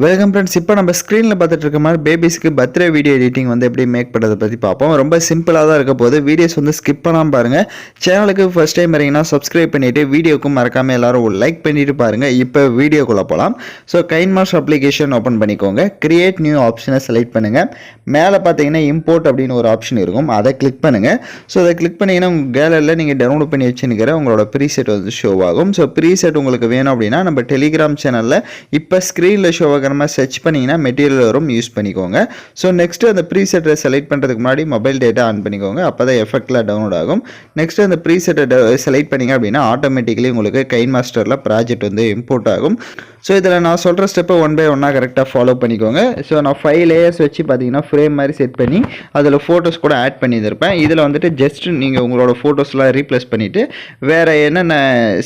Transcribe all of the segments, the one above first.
Welcome friends. இப்போ நம்ம ஸ்க்ரீனில் பார்த்துட்டு இருக்க மாதிரி பேபிஸ்க்கு பர்த்டே வீடியோ எடிட்டிங் வந்து எப்படி மேக் பண்ணுறதை பற்றி பார்ப்போம். ரொம்ப சிம்பிளாக தான் இருக்க போது. வீடியோஸ் வந்து ஸ்கிப் பண்ணாமல் பாருங்கள். சேனலுக்கு ஃபர்ஸ்ட் டைம் வரீங்கன்னா சப்ஸ்கிரைப் பண்ணிவிட்டு வீடியோக்கும் மறக்காமல் எல்லாரும் லைக் பண்ணிவிட்டு பாருங்கள். இப்போ வீடியோக்குள்ளே போகலாம். ஸோ கைன்மாஸ்டர் அப்ளிகேஷன் ஓப்பன் பண்ணிக்கோங்க. கிரியேட் நியூ ஆப்ஷனை செலக்ட் பண்ணுங்கள். மேலே பார்த்தீங்கன்னா இம்போர்ட் அப்படின்னு ஒரு ஆப்ஷன் இருக்கும், அதை கிளிக் பண்ணுங்கள். ஸோ அதை கிளிக் பண்ணிங்கன்னா உங்கள் கேலரியில் நீங்கள் டவுன்லோட் பண்ணி வச்சுருக்கிற உங்களோட ப்ரீசெட் வந்து ஷோ ஆகும். ஸோ ப்ரீசெட் உங்களுக்கு வேணும் அப்படின்னா நம்ம டெலிகிராம் சேனலில் இப்போ ஸ்க்ரீனில் ஷோ ஆகிற மாதிரி சர்ச் பண்ணிங்கன்னா மெட்டீரியல் வரும், யூஸ் பண்ணிக்கோங்க. ஸோ நெக்ஸ்ட்டு அந்த ப்ரீசெட்டை செலக்ட் பண்ணுறதுக்கு முன்னாடி மொபைல் டேட்டா ஆன் பண்ணிக்கோங்க. அப்போ தான் எஃபெக்டில் டவுன்லோட் ஆகும். நெக்ஸ்ட்டு அந்த ப்ரீசெட்டை செலக்ட் பண்ணிங்க அப்படின்னா ஆட்டோமேட்டிக்கலி உங்களுக்கு கைன்மாஸ்டரில் ப்ராஜெக்ட் வந்து இம்போர்ட் ஆகும். ஸோ இதில் நான் சொல்கிற ஸ்டெப்பை ஒன் பை ஒன்னாக கரெக்டாக ஃபாலோ பண்ணிக்கோங்க. ஸோ நான் 5 லேயர்ஸ் வச்சு பார்த்தீங்கன்னா ஃப்ரேம் மாதிரி செட் பண்ணி அதில் ஃபோட்டோஸ் கூட ஆட் பண்ணியிருப்பேன். இதில் வந்துட்டு ஜஸ்ட் நீங்கள் உங்களோட ஃபோட்டோஸ்லாம் ரீப்ளேஸ் பண்ணிவிட்டு வேறு என்னென்ன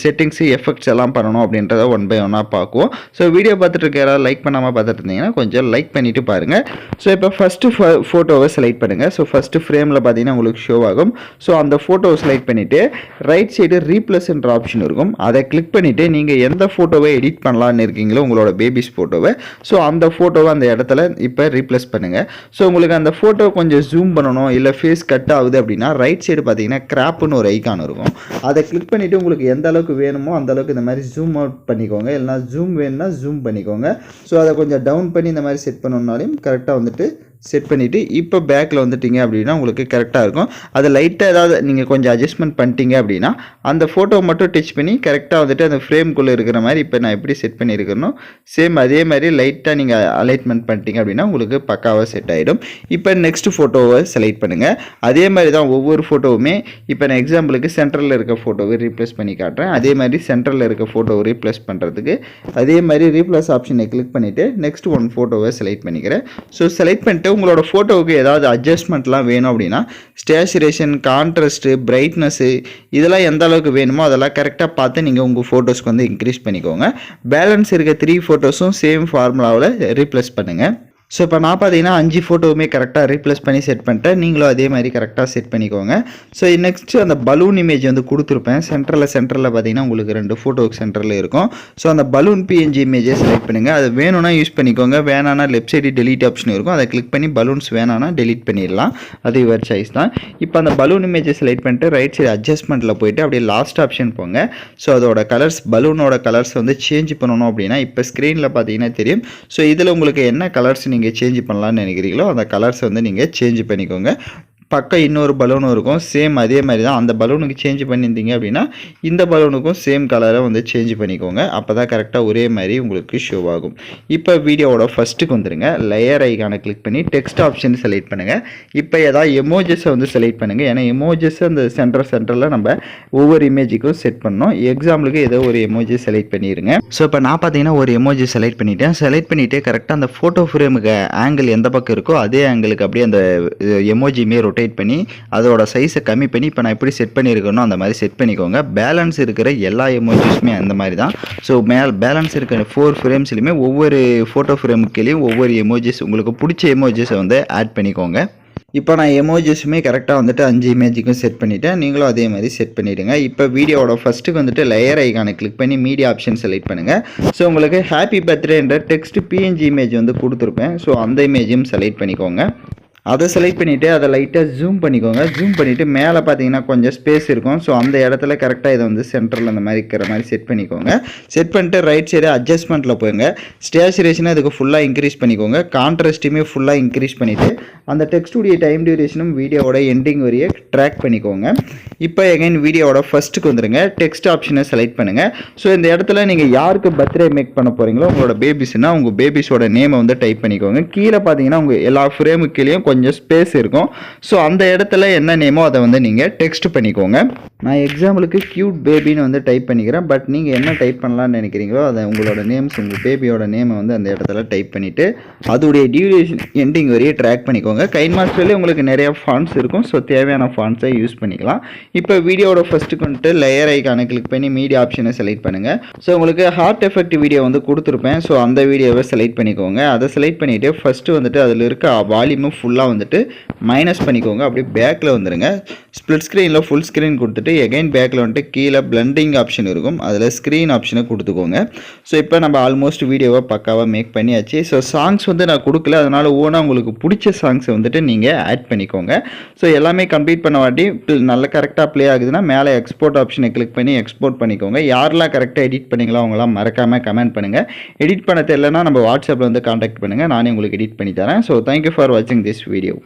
செட்டிங்ஸு எஃபெக்ட்ஸ் எல்லாம் பண்ணணும் அப்படின்றத ஒன் பை ஒன்னாக பார்க்குவோம். ஸோ வீடியோ பார்த்துட்டு இருக்க யாராவது லைக் பண்ணாமல் பார்த்துட்டு இருந்தீங்கன்னா கொஞ்சம் லைக் பண்ணிவிட்டு பாருங்கள். ஸோ இப்போ ஃபஸ்ட்டு ஃபோட்டோவை செலக்ட் பண்ணுங்கள். ஸோ ஃபஸ்ட்டு ஃப்ரேமில் பார்த்தீங்கன்னா உங்களுக்கு ஷோ ஆகும். ஸோ அந்த ஃபோட்டோவை செலக்ட் பண்ணிவிட்டு ரைட் சைடு ரீப்ளேஸ்ன்ற ஆப்ஷன் இருக்கும், அதை கிளிக் பண்ணிவிட்டு நீங்கள் எந்த ஃபோட்டோவை எடிட் பண்ணலான்னு இருக்கீங்களோ உங்களோட பேபிஸ் ஃபோட்டோவை, ஸோ அந்த ஃபோட்டோவை அந்த இடத்துல இப்போ ரீப்ளேஸ் பண்ணுங்கள். ஸோ உங்களுக்கு அந்த ஃபோட்டோ கொஞ்சம் ஜூம் பண்ணணும் இல்லை ஃபேஸ் கட் ஆகுது அப்படின்னா ரைட் சைடு பார்த்தீங்கன்னா கிராப்னு ஒரு ஐக்கான் இருக்கும், அதை கிளிக் பண்ணிவிட்டு உங்களுக்கு எந்த அளவுக்கு வேணுமோ அந்த அளவுக்கு இந்த மாதிரி ஜூம் அவுட் பண்ணிக்கோங்க. இல்லைனா ஜூம் வேணும்னா ஜூம் பண்ணிக்கோங்க. ஸோ அதை கொஞ்சம் டவுன் பண்ணி இந்த மாதிரி செட் பண்ணணுன்னாலையும் கரெக்டாக வந்துட்டு செட் பண்ணிவிட்டு இப்போ பேக்கில் வந்துட்டிங்க அப்படின்னா உங்களுக்கு கரெக்டாக இருக்கும். அது லைட்டாக ஏதாவது நீங்கள் கொஞ்சம் அட்ஜஸ்ட்மெண்ட் பண்ணிட்டீங்க அப்படின்னா அந்த ஃபோட்டோ மட்டும் டச் பண்ணி கரெக்டாக வந்துட்டு அந்த ஃப்ரேம்குள்ளே இருக்கிற மாதிரி இப்போ நான் எப்படி செட் பண்ணியிருக்கிறனோ சேம் அதே மாதிரி லைட்டாக நீங்கள் அலைட்மெண்ட் பண்ணிட்டீங்க அப்படின்னா உங்களுக்கு பக்காவாக செட் ஆகிடும். இப்போ நெக்ஸ்ட் ஃபோட்டோவை செலக்ட் பண்ணுங்கள். அதே மாதிரி தான் ஒவ்வொரு ஃபோட்டோவுமே இப்போ நான் எக்ஸாம்பிளுக்கு சென்டரில் இருக்க ஃபோட்டோவை ரீப்ளேஸ் பண்ணி காட்டுறேன். அதே மாதிரி சென்டரில் இருக்க ஃபோட்டோவை ரீப்ளேஸ் பண்ணுறதுக்கு அதே மாதிரி ரீப்ளேஸ் ஆப்ஷனை கிளிக் பண்ணிவிட்டு நெக்ஸ்ட் ஒன் ஃபோட்டோவை செலக்ட் பண்ணிக்கிறேன். ஸோ செலக்ட் பண்ணிட்டு உங்களோட ஃபோட்டோவுக்கு ஏதாவது அட்ஜஸ்ட்மெண்ட்லாம் வேணும் அப்படின்னா ஸ்டேச்சுரேஷன், கான்ட்ராஸ்ட்டு, பிரைட்னஸ்ஸு இதெல்லாம் எந்த அளவுக்கு வேணுமோ அதெல்லாம் கரெக்டாக பார்த்து நீங்கள் உங்கள் ஃபோட்டோஸ்க்கு வந்து இன்க்ரீஸ் பண்ணிக்கோங்க. பேலன்ஸ் இருக்க 3 ஃபோட்டோஸும் சேம் ஃபார்முலாவில் ரீப்ளேஸ் பண்ணுங்கள். ஸோ இப்போ நான் பார்த்தீங்கன்னா 5 ஃபோட்டோவுமே கரெக்டாக ரீப்ளேஸ் பண்ணி செட் பண்ணிட்டேன். நீங்களும் அதே மாதிரி கரெக்டாக செட் பண்ணிக்கோங்க. ஸோ நெக்ஸ்ட்டு அந்த பலூன் இமேஜ் வந்து கொடுத்துருப்பேன். சென்டரில் பார்த்தீங்கன்னா உங்களுக்கு 2 ஃபோட்டோக்கு சென்டரில் இருக்கும். ஸோ அந்த பலூன் பிஎன்ஜி இமேஜை செலக்ட் பண்ணுங்கள். அது வேணும்னா யூஸ் பண்ணிக்கோங்க, வேணான்னா லெஃப்ட் சைடு டெலீட் ஆப்ஷன் இருக்கும், அதை கிளிக் பண்ணி பலூன்ஸ் வேணான்னா டெலீட் பண்ணிடலாம். அது யுவர் சாய்ஸ் தான். இப்போ அந்த பலூன் இமேஜை செலக்ட் பண்ணிட்டு ரைட் சைடு அட்ஜஸ்ட்மெண்ட்டில் போயிட்டு அப்படியே லாஸ்ட் ஆப்ஷன் போங்க. ஸோ அதோட கலர்ஸ், பலூனோட கலர்ஸ் வந்து சேஞ்ச் பண்ணணும் அப்படின்னா இப்போ ஸ்க்ரீனில் பார்த்தீங்கன்னா தெரியும். ஸோ இதில் உங்களுக்கு என்ன கலர்ஸ் நீங்கள் சேஞ்ச் பண்ணலாம்னு நினைக்கிறீங்களோ அந்த கலர்ஸ் வந்து நீங்கள் சேஞ்ச் பண்ணிக்கோங்க. பக்கம் இன்னொரு பலூனும் இருக்கும், சேம் அதே மாதிரி தான். அந்த பலூனுக்கு சேஞ்ச் பண்ணியிருந்தீங்க அப்படின்னா இந்த பலூனுக்கும் சேம் கலரை வந்து சேஞ்ச் பண்ணிக்கோங்க. அப்போ தான் கரெக்டாக ஒரே மாதிரி உங்களுக்கு ஷோ ஆகும். இப்போ வீடியோவோட ஃபஸ்ட்டுக்கு வந்துடுங்க. லேயர் ஐக்கானை கிளிக் பண்ணி டெக்ஸ்ட் ஆப்ஷன் செலக்ட் பண்ணுங்கள். இப்போ ஏதாவது எமோஜஸை வந்து செலக்ட் பண்ணுங்கள். ஏன்னா எமோஜஸ் அந்த சென்டரில் நம்ம ஒவ்வொரு இமேஜுக்கும் செட் பண்ணோம். எக்ஸாம்பிளுக்கு ஏதோ ஒரு எமோஜி செலக்ட் பண்ணிடுங்க. ஸோ இப்போ நான் பார்த்தீங்கன்னா ஒரு எமோஜி செலக்ட் பண்ணிவிட்டு கரெக்டாக அந்த ஃபோட்டோ ஃப்ரேமுக்கு ஆங்கிள் எந்த பக்கம் இருக்கோ அதே ஆங்கிளுக்கு அப்படியே அந்த எமோஜியுமே ரொட்டேட் பண்ணி அதோட சைஸை கம்மி பண்ணி இப்போ நான் எப்படி செட் பண்ணியிருக்கணும் அந்த மாதிரி செட் பண்ணிக்கோங்க. பேலன்ஸ் இருக்கிற எல்லா எமோஜிஸுமே அந்த மாதிரி தான். ஸோ பேலன்ஸ் இருக்கிற 4 ஃப்ரேம்ஸ்லையுமே ஒவ்வொரு ஃபோட்டோ ஃப்ரேமுக்குலேயும் ஒவ்வொரு எமோஜிஸ் உங்களுக்கு பிடிச்ச எமோஜிஸை வந்து ஆட் பண்ணிக்கோங்க. இப்போ நான் எமோஜிஸுமே கரெக்டாக வந்துட்டு 5 இமேஜுக்கும் செட் பண்ணிவிட்டேன். நீங்களும் அதே மாதிரி செட் பண்ணிவிடுங்க. இப்போ வீடியோவோட ஃபஸ்ட்டுக்கு வந்துட்டு லேயர் ஐக்கானை கிளிக் பண்ணி மீடியா ஆப்ஷன் செலக்ட் பண்ணுங்கள். ஸோ உங்களுக்கு ஹாப்பி பர்த்டேன்ற டெக்ஸ்ட் பிஎன்ஜி இமேஜ் வந்து கொடுத்துருப்பேன். ஸோ அந்த இமேஜையும் செலக்ட் பண்ணிக்கோங்க. அதை செலக்ட் பண்ணிவிட்டு அதை லைட்டாக ஜூம் பண்ணிக்கோங்க. ஜூம் பண்ணிவிட்டு மேலே பார்த்தீங்கன்னா கொஞ்சம் ஸ்பேஸ் இருக்கும். ஸோ அந்த இடத்துல கரெக்டாக இதை வந்து சென்டரில் அந்த மாதிரி இருக்கிற மாதிரி செட் பண்ணிக்கோங்க. செட் பண்ணிட்டு ரைட் சைடு அட்ஜஸ்ட்மெண்ட்டில் போய்ங்க. ஸ்டேச்சுரேஷனை இதுக்கு ஃபுல்லாக இன்க்ரீஸ் பண்ணிக்கோங்க. கான்ட்ராஸ்ட்டுமே ஃபுல்லாக இன்க்ரீஸ் பண்ணிவிட்டு அந்த டெக்ஸ்டுடைய டைம் டியூரேஷனும் வீடியோவோட எண்டிங் வரைய ட்ராக் பண்ணிக்கோங்க. இப்போ எகைன் வீடியோவோட ஃபஸ்ட்டுக்கு வந்துடுங்க. டெக்ஸ்ட் ஆப்ஷனை செலக்ட் பண்ணுங்கள். ஸோ இந்த இடத்துல நீங்கள் யாருக்கு பர்த்டே மேக் பண்ண போகிறீங்களோ உங்களோட பேபிஸ்னால் உங்கள் பேபிஸோட நேமை வந்து டைப் பண்ணிக்கோங்க. கீழே பார்த்தீங்கன்னா உங்கள் எல்லா ஃப்ரேமுக்குலேயும் கொஞ்சம் ஸ்பேஸ் இருக்கும். ஸோ அந்த இடத்துல என்ன நேமோ அதை வந்து நீங்கள் டெக்ஸ்ட் பண்ணிக்கோங்க. நான் எக்ஸாம்பிளுக்கு க்யூட் பேபின்னு வந்து டைப் பண்ணிக்கிறேன். பட் நீங்கள் என்ன டைப் பண்ணலான்னு நினைக்கிறீங்களோ அதை உங்களோட நேம்ஸ், உங்கள் பேபியோட நேமை வந்து அந்த இடத்துல டைப் பண்ணிவிட்டு அதோடைய டியூரேஷன் எண்டிங் வரையே ட்ராக் பண்ணிக்கோங்க. கைன்மாஸ்டர்லேயே உங்களுக்கு நிறைய ஃபாண்ட்ஸ் இருக்கும். ஸோ தேவையான ஃபாண்ட்ஸை யூஸ் பண்ணிக்கலாம். இப்போ வீடியோட ஃபஸ்ட்டுக்கு வந்துட்டு லேயர் ஐக்கானை கிளிக் பண்ணி மீடியா ஆப்ஷனை செலக்ட் பண்ணுங்கள். ஸோ உங்களுக்கு ஹார்ட் எஃபெக்ட் வீடியோ வந்து கொடுத்துருப்பேன். ஸோ அந்த வீடியோவை செலக்ட் பண்ணிக்கோங்க. அதை செலக்ட் பண்ணிவிட்டு ஃபஸ்ட்டு வந்துட்டு அதில் இருக்க வால்யூமும் ஃபுல்லாக வந்துட்டு மைனஸ் பண்ணிக்கோங்க. அப்படியே பேக்கில் வந்துடுங்க. ஸ்ப்ளிட் ஸ்க்ரீனில் ஃபுல் ஸ்க்ரீன் கொடுத்துட்டு எகைன் பேக்கில் வந்துட்டு கீழே பிளண்டிங் ஆப்ஷன் இருக்கும், அதில் ஸ்க்ரீன் ஆப்ஷனை கொடுத்துக்கோங்க. ஸோ இப்போ நம்ம ஆல்மோஸ்ட் வீடியோவை பக்காவாக மேக் பண்ணியாச்சு. ஸோ சாங்ஸ் வந்து நான் கொடுக்கல, அதனால் ஓனாக உங்களுக்கு பிடிச்ச சாங்ஸை வந்துட்டு நீங்கள் ஆட் பண்ணிக்கோங்க. ஸோ எல்லாமே கம்ப்ளீட் பண்ண வாட்டி நல்லா கரெக்டாக ப்ளே ஆகுதுன்னா மேலே எக்ஸ்போர்ட் ஆப்ஷனை கிளிக் பண்ணி எக்ஸ்போர்ட் பண்ணிக்கோங்க. யாரெல்லாம் கரெக்டாக எடிட் பண்ணிங்களோ அவங்களாம் மறக்காமல் கமெண்ட் பண்ணுங்கள். எடிட் பண்ண தெரியலனா நம்ம வாட்ஸ்அப்பில் வந்து காண்டாக்ட் பண்ணுங்கள், நானே உங்களுக்கு எடிட் பண்ணி தரேன். ஸோ தேங்க்யூ ஃபார் வாட்சிங் திஸ் வீடியோ.